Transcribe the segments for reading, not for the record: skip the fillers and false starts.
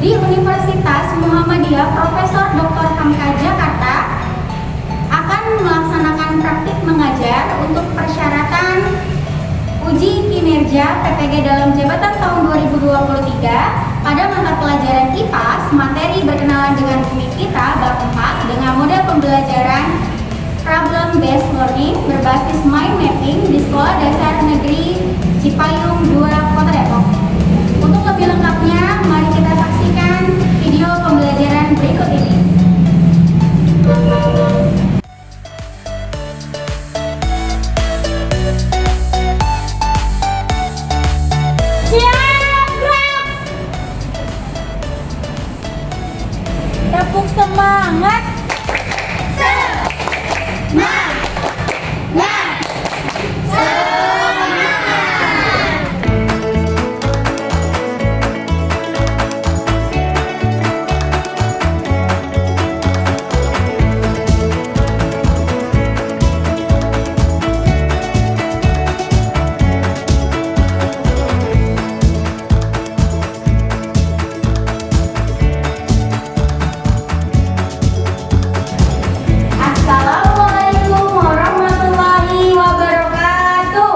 di Universitas Muhammadiyah Profesor Dr. Hamka Jakarta akan melaksanakan praktik mengajar untuk persyaratan uji kinerja PPG dalam jabatan tahun 2023 pada mata pelajaran IPAS, materi berkenalan dengan bumi kita bab 4 dengan model pembelajaran problem based learning berbasis mind mapping di Sekolah Dasar Negeri Cipayung 2 Kota Depok. Untuk lebih lengkapnya, mari kita saksikan video pembelajaran berikut ini. Tepuk semangat. Assalamualaikum warahmatullahi wabarakatuh.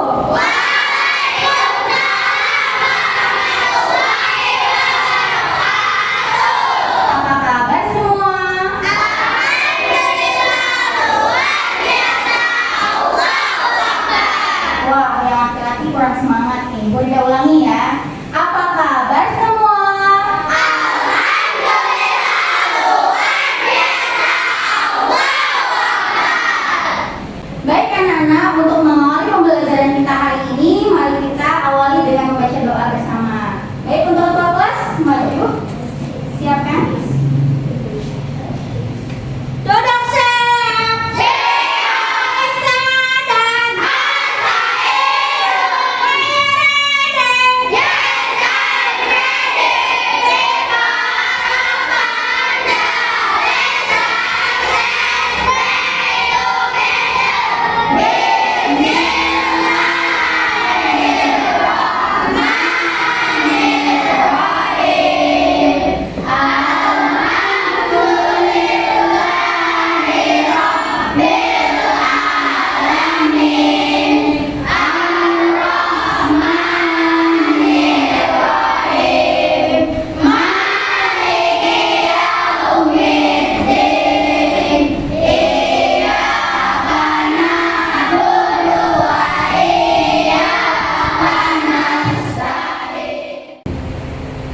Apa kabar semua? Wah, yang laki-laki kurang semangat nih. Boleh kita ulangi ya. Apa kabar semua? Baik anak-anak, untuk mengawali pembelajaran kita hari ini, mari kita awali dengan membaca doa bersama. Baik, untuk ketua kelas, maju. Siapkan. Duduk siap.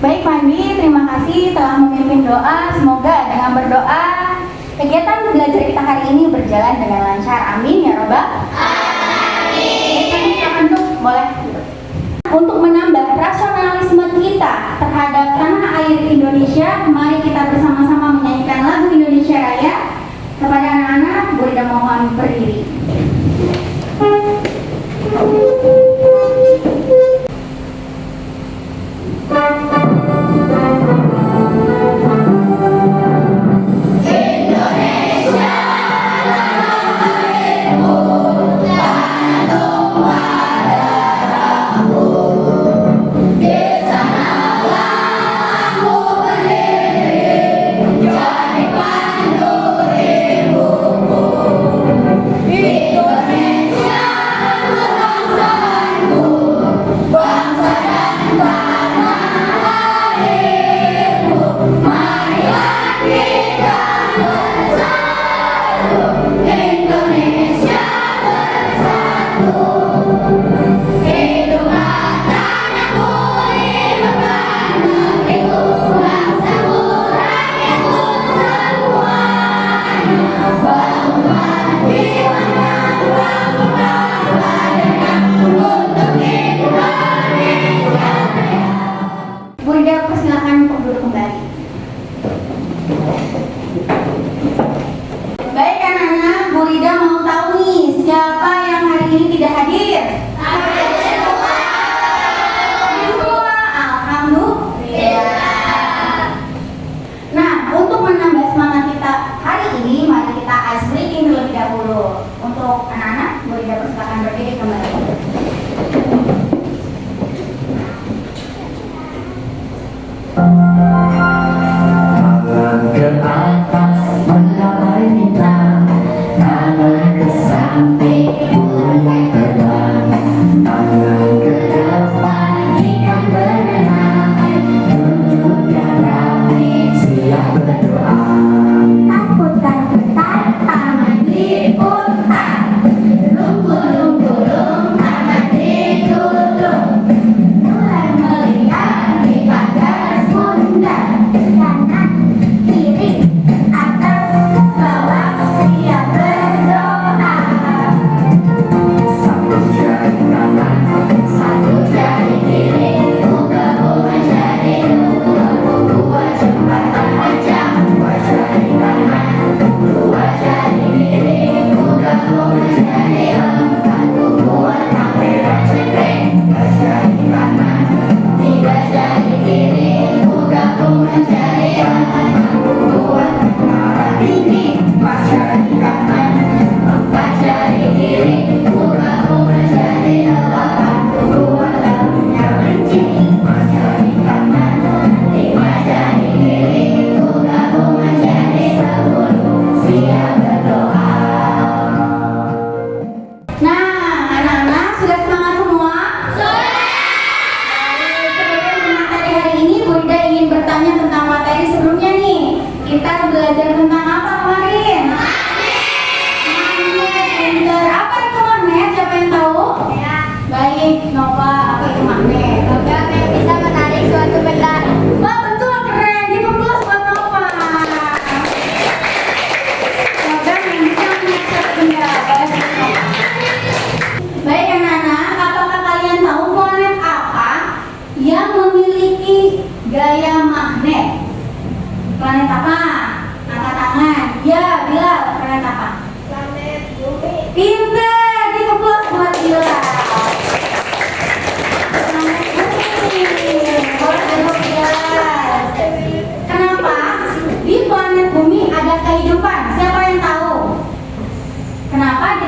Baik Pandi, terima kasih telah memimpin doa. Semoga dengan berdoa kegiatan belajar kita hari ini berjalan dengan lancar. Amin ya robbal alamin. Silakan duduk, boleh. Untuk menambah rasionalisme kita terhadap tanah air Indonesia, mari kita bersama-sama menyanyikan lagu Indonesia Raya. Kepada anak-anak, boleh dan mohon berdiri.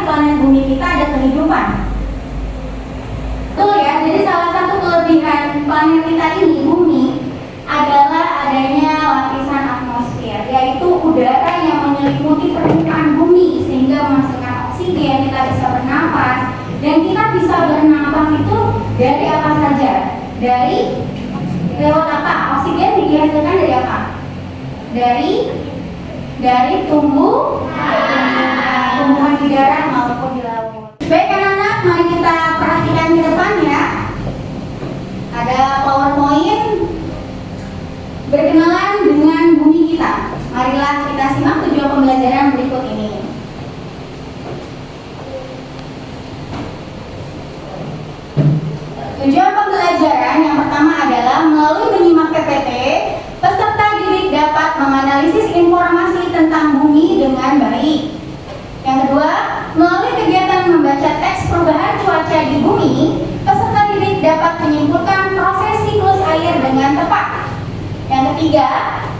planet bumi kita ada kehidupan. Betul ya, jadi salah satu kelebihan planet kita ini, bumi, adalah adanya lapisan atmosfer, yaitu udara yang menyelimuti permukaan bumi sehingga menghasilkan oksigen, kita bisa bernapas. Dan kita bisa bernapas itu dari apa saja? Dari lewat apa? Oksigen dihasilkan dari apa? Dari tumbuhan di darat maupun di laut. Baik anak-anak, mari kita perhatikan ke depan ya. Ada PowerPoint berkenalan dengan bumi kita. Marilah kita simak tujuan pembelajaran berikut ini. Tujuan pembelajaran yang pertama adalah melalui menyimak PPT, peserta didik dapat menganalisis informasi tentang bumi dengan baik. Yang kedua, melalui kegiatan membaca teks perubahan cuaca di bumi, peserta didik dapat menyimpulkan proses siklus air dengan tepat. Yang ketiga,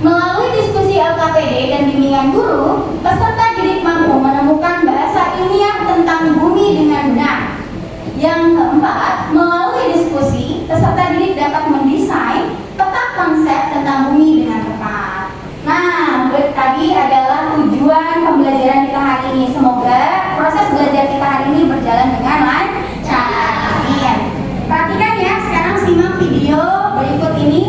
melalui diskusi LKPD dan bimbingan guru, peserta didik mampu menemukan bahasa ilmiah tentang bumi dengan benar. Yang keempat, melalui diskusi, peserta didik dapat mendesain peta konsep tentang bumi dengan tepat. Nah, tadi adalah tujuan pembelajaran kita hari ini. Semoga proses belajar kita hari ini berjalan dengan lancar. Amin. Perhatikan ya, sekarang simak video berikut ini.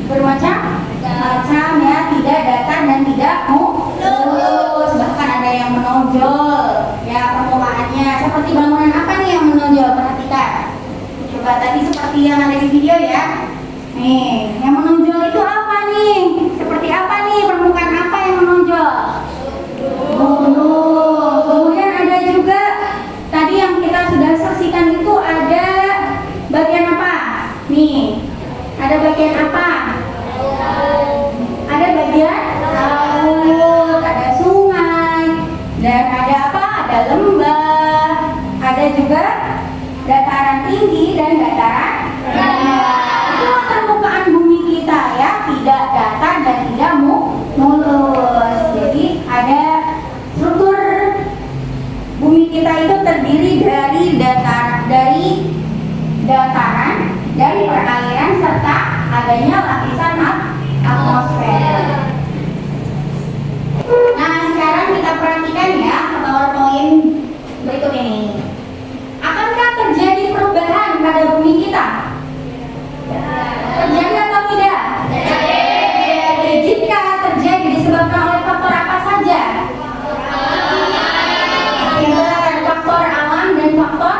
Bermacam ya, tidak datar dan tidak mulus. Bahkan ada yang menonjol ya permukaannya. Seperti bangunan apa nih yang menonjol? Perhatikan. Coba tadi seperti yang ada di video ya. Nih, yang menonjol itu apa nih? Seperti apa nih? Permukaan apa yang menonjol? Gunung. Kemudian ada juga tadi yang kita sudah saksikan itu ada bagian apa? Nih, ada bagian apa? Ada bagian laut, ada sungai, dan ada apa? Ada lembah, ada juga dataran tinggi dan dataran rendah. Itulah permukaan bumi kita ya, tidak datar dan tidak mulus. Jadi ada struktur bumi kita itu terdiri dari dataran, dari perairan serta adanya lapisan atmosfer. Nah, sekarang kita perhatikan ya PowerPoint berikut ini. Akankah terjadi perubahan pada bumi kita? Terjadi atau tidak? Terjadi. Jika terjadi disebabkan oleh faktor apa saja? Faktor alam dan faktor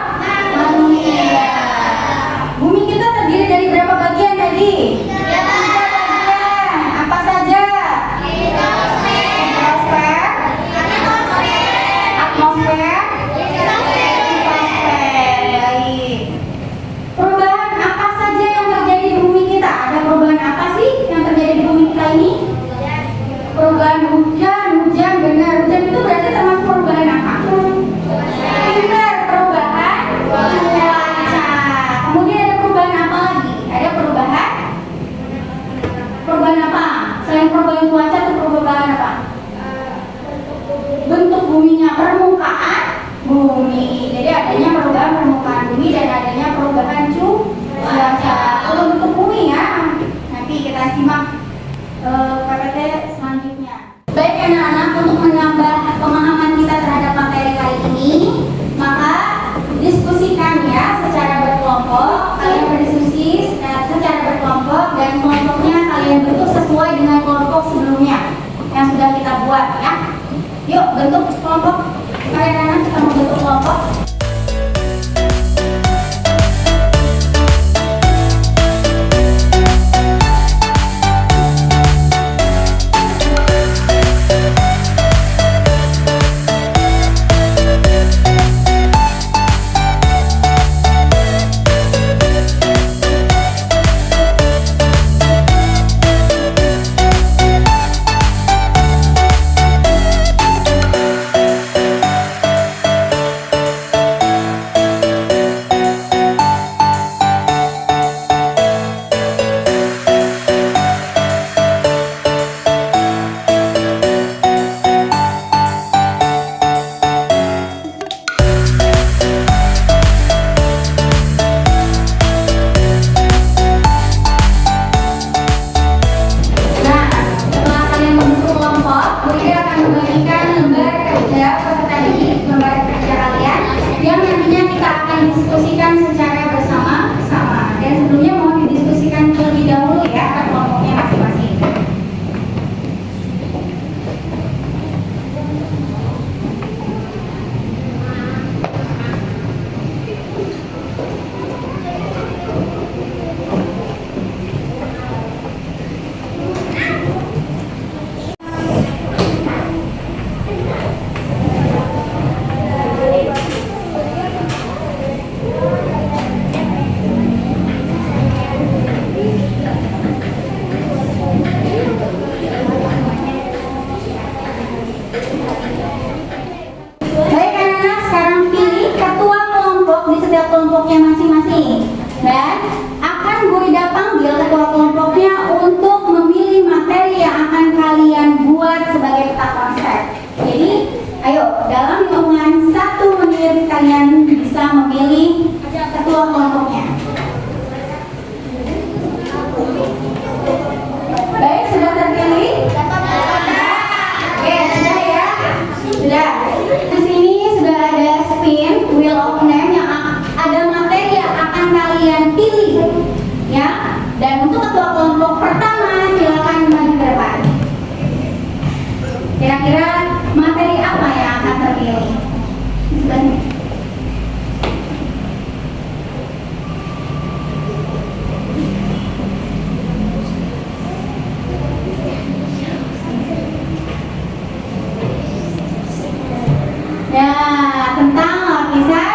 manusia. Bumi kita terdiri dari berapa bagian tadi? Apa saja? Atmosfer. Baik. Perubahan apa saja yang terjadi di bumi kita? Ada perubahan apa sih yang terjadi di bumi kita ini? Perubahan hujan benar. Hujan itu berarti termasuk perubahan apa? Benar, perubahan bentuk kelompok. Baik anak-anak, kita membentuk kelompok. Diskusikan secara bersama-sama. Dan sebelumnya mohon didiskusikan terlebih dahulu ya ke kelompoknya masing-masing. Baik anak-anak, sekarang pilih ketua kelompok di setiap kelompoknya masing-masing. Dan akan Bu Ida panggil ketua kelompoknya untuk memilih materi yang akan kalian buat sebagai peta konsep. Jadi, ayo dalam hitungan 1 menit kalian bisa memilih ketua kelompoknya. Baik, sudah terpilih? Oke, sudah ya? Sudah. Di sini sudah ada spin wheel of name yang ada materi yang akan kalian pilih, ya. Dan untuk ketua kelompok pertama silakan maju ke depan. Kira-kira materi apa yang akan terpilih? Sebelah sini. Ya, tentang lapisan.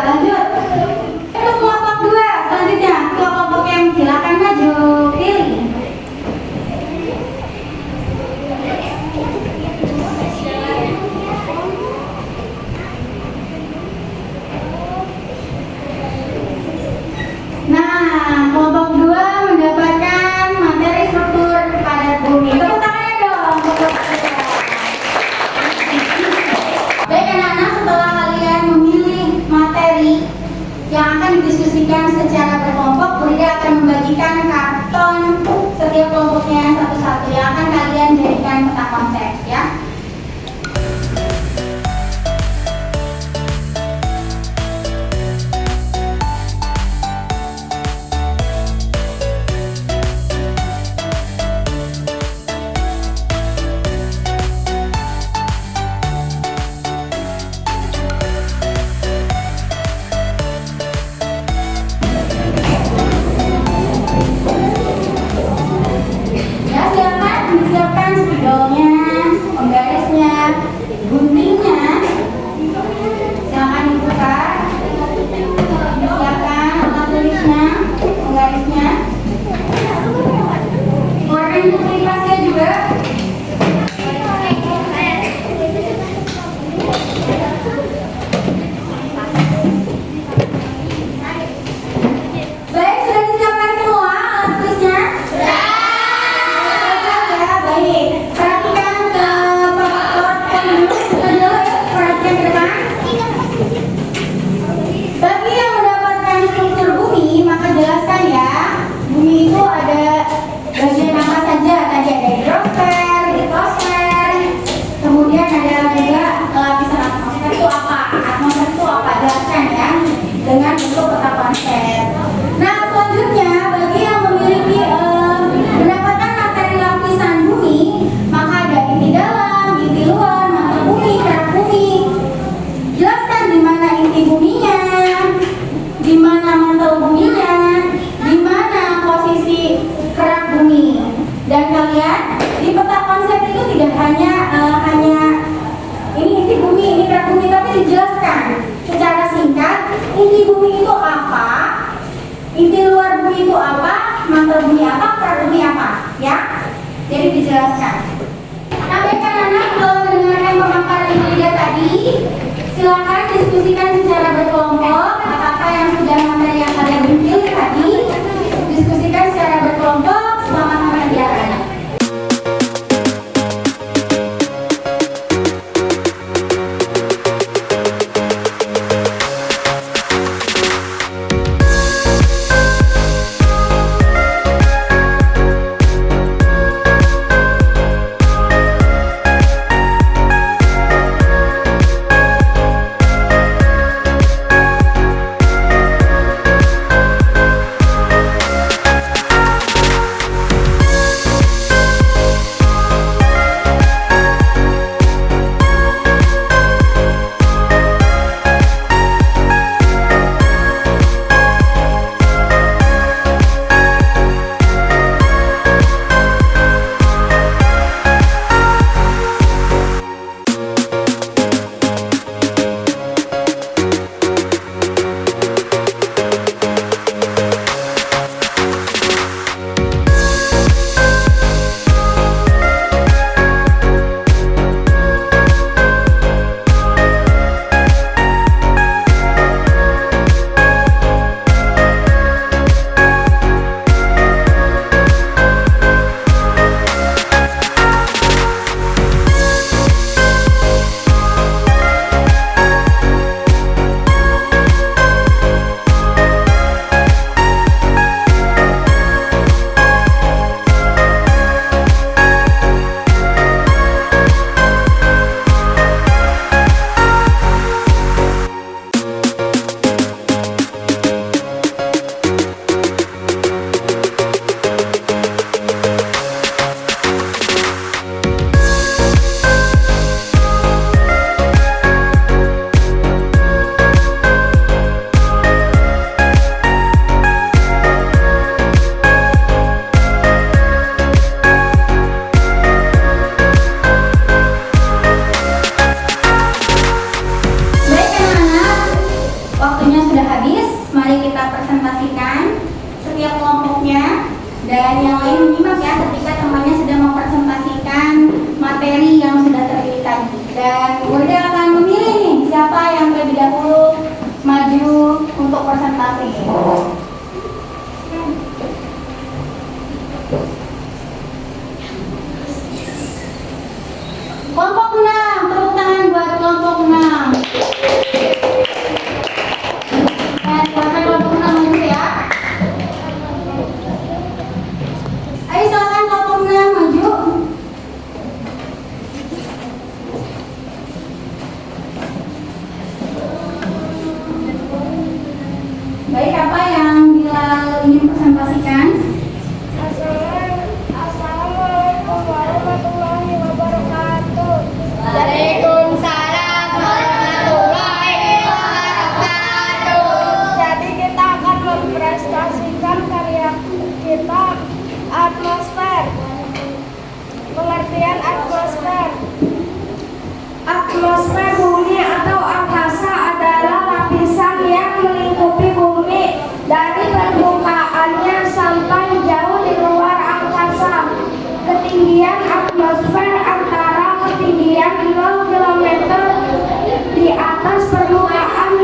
Lanjut. Untuk kelompok 2 selanjutnya, ketua kelompok yang silakan maju, pilih. Nah, kelompok 2 mendapatkan materi struktur padat bumi. Tepuk tangannya dong. Baik anak-anak, setelah kalian memilih materi yang akan didiskusikan secara berkelompok, Bu Ida akan membagikan karton setiap kelompoknya satu-satu yang akan kalian jadikan peta konsep, ya. Inti luar bumi itu apa? Mantel bumi apa? Perak bumi apa? Ya, jadi dijelaskan. Nah, baik anak-anak, kalau mendengarkan pemaparan Ibu Ida tadi, silakan diskusikan secara berkelompok. Apa yang sudah materi yang kalian bimbing tadi, diskusikan secara berkelompok. Selamat mengerjakan. Dan yang lain menyimak ya ketika temannya sedang mempresentasikan materi yang sudah terpilih tadi. Dan Bunda akan memilih nih siapa yang terlebih dahulu maju untuk presentasi. Kelompok 6, tepuk tangan buat kelompok 6. Dan silakan kelompok 6 maju ya. Ayo silakan kelompok 6 maju. Baik, apa yang Bilal ingin presentasikan? Assalamualaikum warahmatullahi wabarakatuh. Waalaikumsalam warahmatullahi wabarakatuh. Jadi kita akan mempresentasikan karya kita, atmosfer. Pengertian atmosfer. Atmosfer bumi atau angkasa adalah lapisan yang melingkupi bumi dari permukaannya sampai jauh di luar angkasa. Ketinggian atmosfer antara ketinggian 0 km di atas permukaan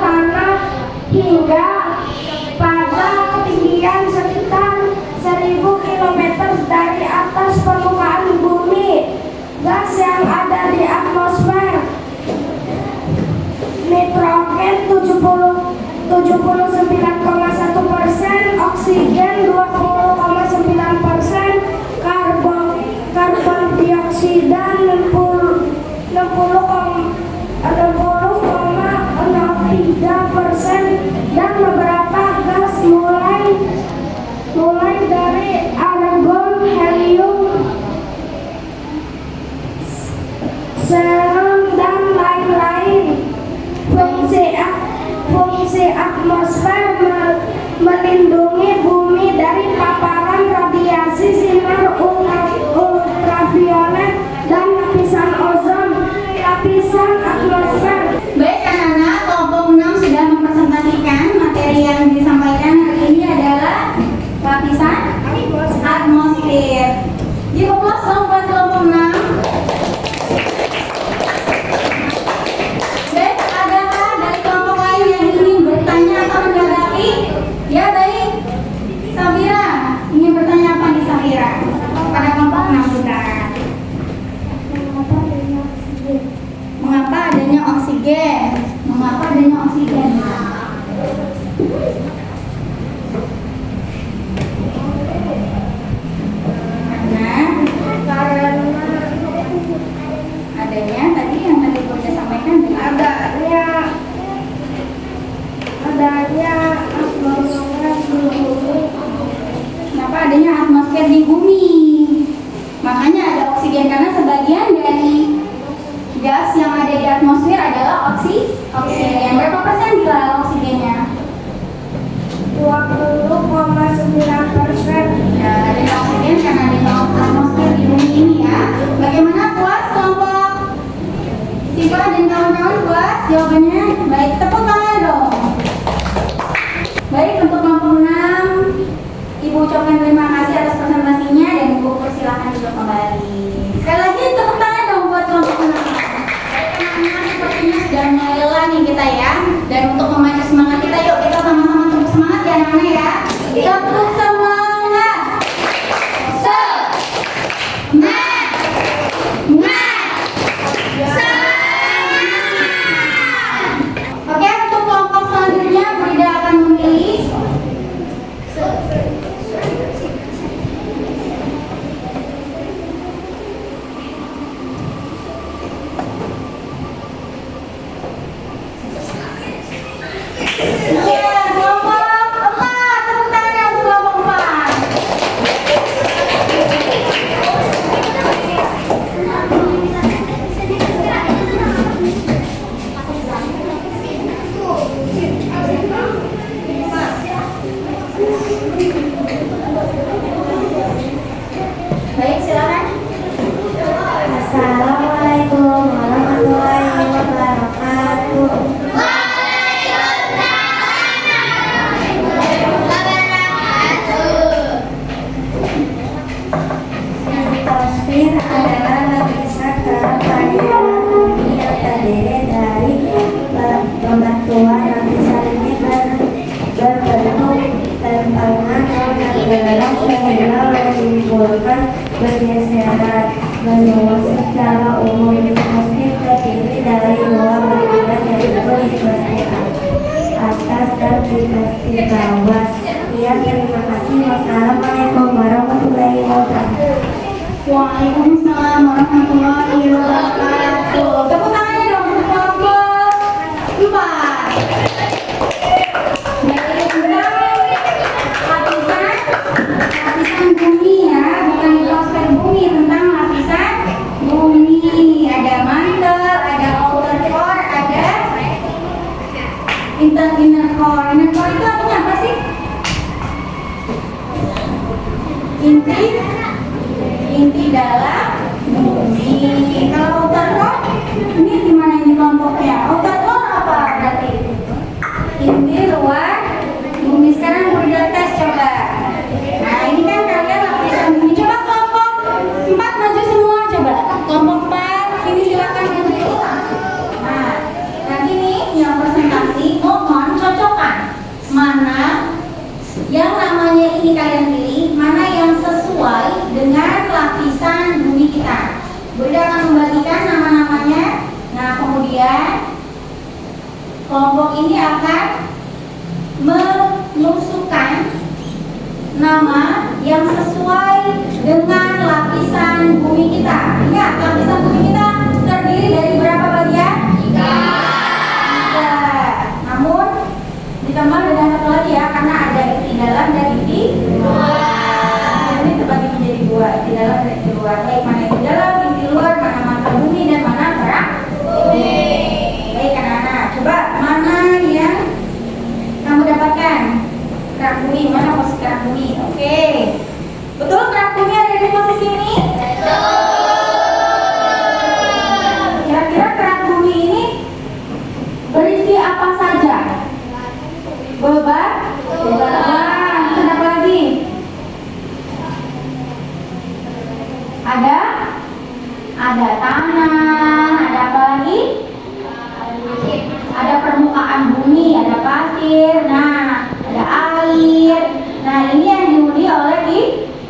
tanah hingga pada ketinggian sekitar 1000 km dari atas permukaan bumi. Gas yang ada di atmosfer: nitrogen 79,1%, oksigen 20,9%, karbon dioksida 60,03%, dan beberapa gas mulai dari argon, helium, xenon, dan lain-lain. Fungsi atmosfer melindungi bumi dari paparan radiasi sinar ultraviolet dan lapisan ozon. Lapisan atmosfer. Baik anak-anak, kelompok karena ada atmosfer di bumi ini ya. Bagaimana, puas kelompok Siva dan kawan-kawan, puas jawabannya? Baik, tepuk tangan dong. Baik, untuk kelompok 6, Ibu ucapkan terima kasih atas presentasinya dan Ibu persilahkan juga kembali. Sekali lagi tepuk tangan dong buat kelompok 6. Anak-anak sepertinya sudah mulai lelah nih kita ya. Dan untuk memacu semangat kita, yuk kita sama-sama tepuk semangat ya anak-anak ya. Tepuk semangat. Oke, untuk kelompok selanjutnya Frida akan memilih. Iya, kelompok 4. Tepuk tangan untuk kelompok 4. Baik, silakan. Assalamualaikum warahmatullahi wabarakatuh. Tasbih adalah lapisan karakteristik bumi yang terdiri dari bebatuan. Lapisan ini berbentuk lempengan yang bergerak sehingga menimbulkan pergeseran benua. Secara umum tasbih terdiri dari dua bagian, yaitu tasbih atas dan tasbih bawah. Ya, terima kasih. Wassalamualaikum warahmatullahi wabarakatuh. Waalaikumsalam warahmatullahi wabarakatuh. Tepuk tangannya dong untuk kelompok 4. Baik, tentang lapisan bumi ya, bukan atmosfer bumi, tentang lapisan bumi. Ada mantle, ada outer core, ada inner core. Inner core itu artinya apa sih? Inti dalam bumi. Kalau outer core, ini gimana ini kelompoknya? Outer core apa berarti? Inti luar bumi. Sekarang udah tes coba. Nah ini kan kalian lapisan bumi. Coba kelompok 4 maju semua coba. Kelompok 4 sini silakan maju. Nah nanti nih yang presentasi mohon cocokkan mana yang namanya ini kalian pilih, mana yang sesuai dengan lapisan bumi kita. Bunda akan membagikan nama-namanya. Nah kemudian kelompok ini akan menusukkan nama yang sesuai dengan lapisan bumi kita. Ingat, lapisan bumi kita terdiri dari berapa bagian? 3. Namun ditambah dengan satu lagi ya, karena ada inti dalam dan inti luar. Ini terbagi menjadi 2, inti dalam dan inti luar. Baik, mana inti dalam, inti luar, mana mantel bumi dan mana kerak bumi. Baik anak-anak, coba mana yang kamu dapatkan? Kerak bumi, mana posisi kerak bumi? Oke, betul kerak bumi ada di posisi ini? Kira-kira kerak bumi ini berisi apa saja? Beban. Kenapa lagi? Ada tanah, ada apa lagi? Ada permukaan bumi, ada pasir, nah ada air. Nah ini yang dihuni oleh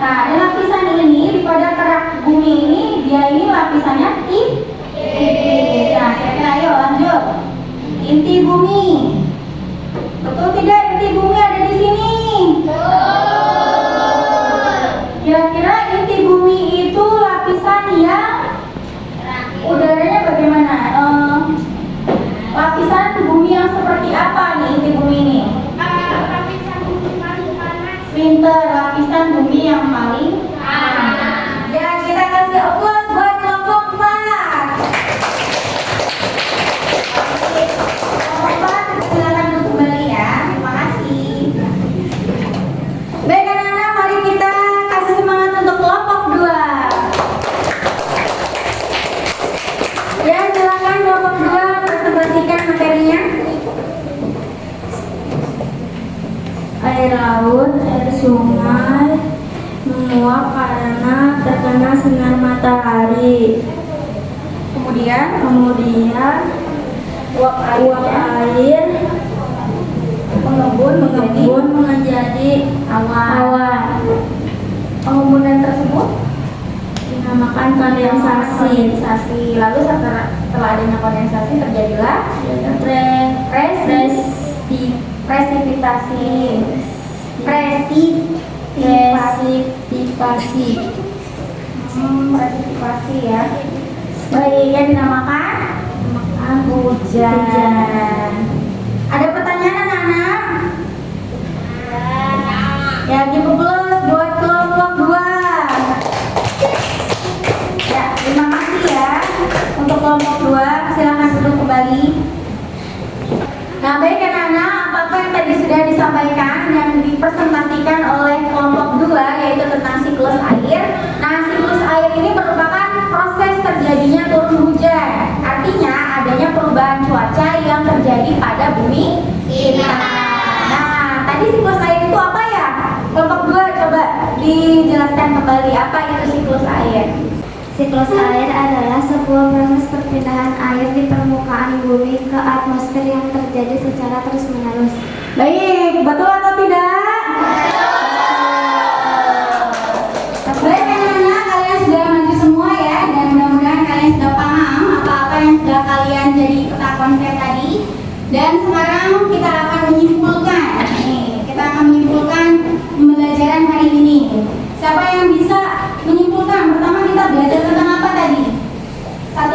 nah ada lapisan ini pada kerak bumi ini, dia ini lapisannya tipis. Nah kira-kira ayo lanjut. Inti bumi. Betul tidak inti bumi ada di sini? Kira-kira inti bumi itu lapisan yang udaranya bagaimana? Lapisan bumi yang seperti apa nih inti bumi ini? Pinter, lapisan bumi yang paling ya kita kasih applause buat kelompok 4. Kelompok 4 silakan duduk kembali ya. Terima air laut, air sungai menguap karena terkena sinar matahari. Kemudian Uap air mengembun menjadi awan. pengembunan tersebut Dinamakan kondensasi. Lalu setelah adanya kondensasi terjadilah Presipitasi. presipitasi ya. Baik, yang dinamakan hujan. Ada pertanyaan anak-anak? Ya, give plus buat kelompok 2. Ya, terima kasih ya. Untuk kelompok 2, silakan duduk kembali. Nah, baik anak-anak, apa yang tadi sudah disampaikan yang dipresentasikan oleh kelompok 2 yaitu tentang siklus air. Nah, siklus air ini merupakan proses terjadinya turun hujan. Artinya adanya perubahan cuaca yang terjadi pada bumi kita. Nah, tadi siklus air itu apa ya? Kelompok 2 coba dijelaskan kembali apa itu siklus air. Siklus air adalah sebuah proses perpindahan air di permukaan bumi ke atmosfer yang terjadi secara terus-menerus. Baik, betul atau tidak? Baik anak-anak, kalian sudah maju semua ya, dan mudah-mudahan kalian sudah paham apa-apa yang sudah kalian jadi peta konsep tadi. Dan sekarang kita akan menyimpulkan. Kita akan menyimpulkan pembelajaran hari ini. Siapa yang bisa menyimpulkan? Pertama kita belajar tentang apa tadi? 1.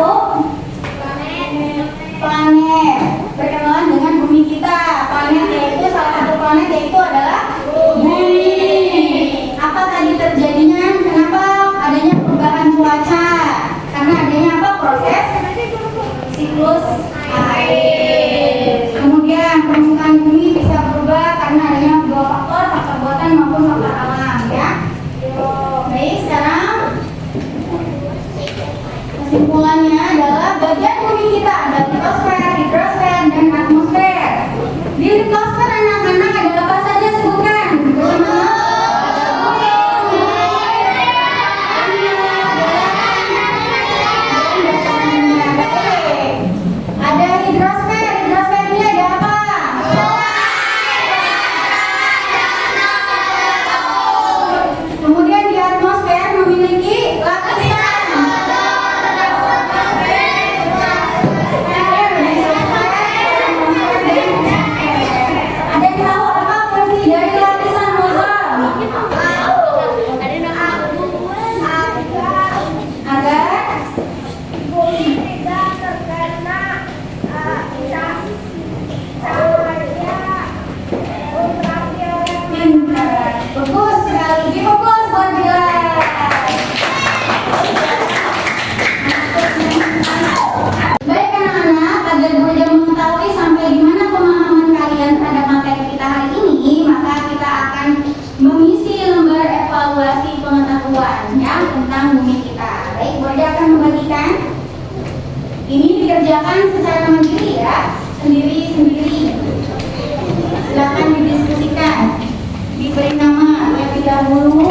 Planet. Berkenalan dengan bumi kita. Planet yaitu salah satu planet yaitu adalah bumi. Apa tadi terjadinya? Kenapa adanya perubahan cuaca? Karena adanya apa? Proses siklus air. Kemudian permukaan bumi bisa berubah karena adanya dua faktor buatan maupun faktor alam ya. Baik, sekarang kesimpulannya adalah bagian bumi kita ada litosfer, hidrosfer, dan atmosfer. Di litosfer anak-anak ada apa saja sebutkan? Ada hidrosfer, hidrosfer ini ada apa? Kemudian di atmosfer memiliki lapisan. Ada yang tahu apa fungsi dari lapisan ozon? Agar bagus sekali, give applause buat Dilan. Baik anak-anak, agar mudah mengetahui sampai di mana pemahaman kalian terhadap materi kita hari ini, maka kita akan mengisi lembar evaluasi pengetahuan ya tentang bumi kita. Baik, Bunda akan membagikan. Ini dikerjakan secara mandiri ya, sendiri-sendiri. Silakan didiskusikan. Diberi nama terlebih dahulu.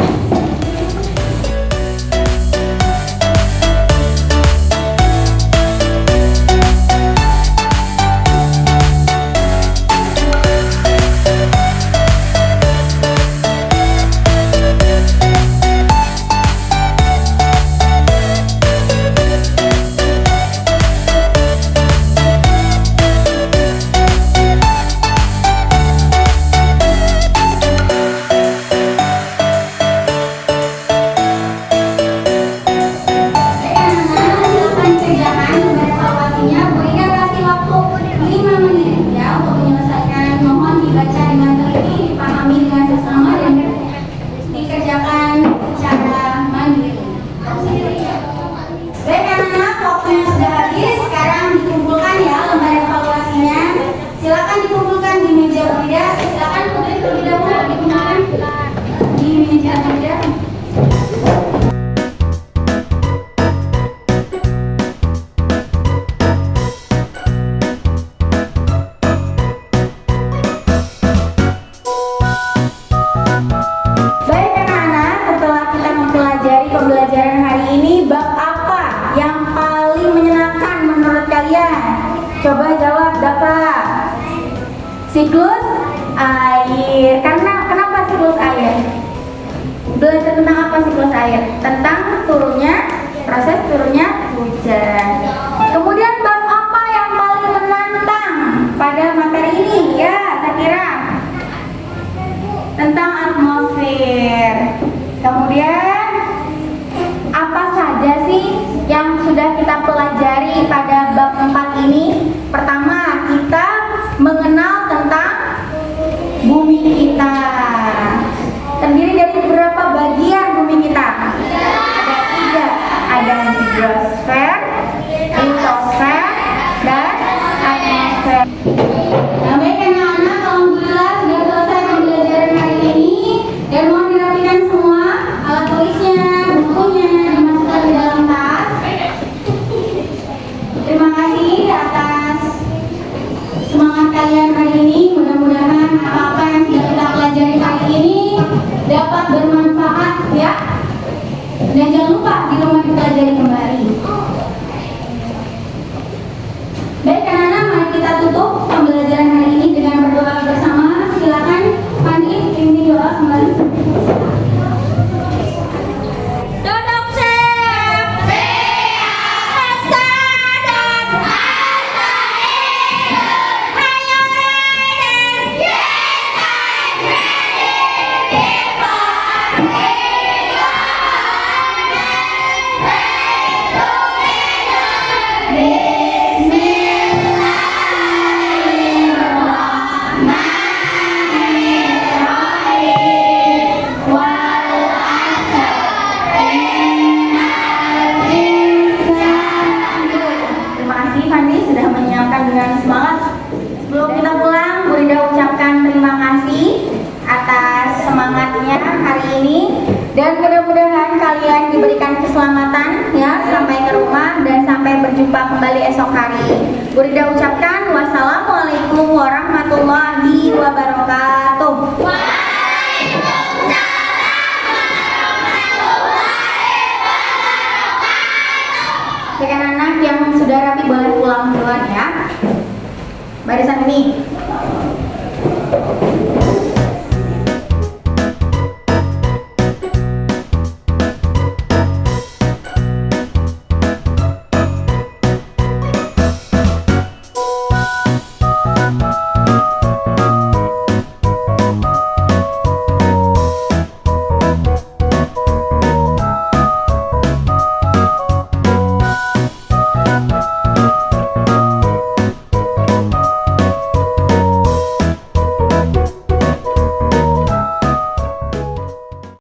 siklus air. Karena kenapa siklus air? Belajar tentang apa siklus air? Tentang proses turunnya hujan. Kemudian bab apa yang paling menantang pada materi ini? Ya, saya kira tentang atmosfer. Kemudian apa saja sih yang sudah kita pelajari pada bab 4 ini? Pertama, kita mengenal tentang bumi kita. Terdiri dari berapa bagian bumi kita? Ada 3. Ada hidrosfer, litosfer, dan atmosfer. Nah, baik anak-anak, alhamdulillah sudah selesai pembelajaran hari ini. Dan mohon dirapikan semua alat tulisnya, bukunya dimasukkan ke dalam tas. Terima kasih atas semangat kalian hari ini. Mudah-mudahan apa-apa yang sudah kita pelajari hari ini dapat bermanfaat ya. Dan jangan lupa di rumah dipelajari kembali. Baik anak-anak, mari kita tutup pembelajaran hari ini dengan berdoa bersama. Silakan Fandi pimpin doa kembali. Duduk siap, rasa dan asa hidup. Ayo Raden, yes I'm ready. Terima kasih Fandi sudah menyiapkan dengan semangat. Sebelum kita pulang, Bu Rida ucapkan terima kasih atas semangatnya hari ini dan mudah-mudahan kalian diberikan keselamatan ya sampai ke rumah dan sampai berjumpa kembali esok hari. Bu Rida ucapkan wassalamualaikum warahmatullahi wabarakatuh. Rekan anak yang sudah rapi boleh pulang duluan ya. Barisan ini.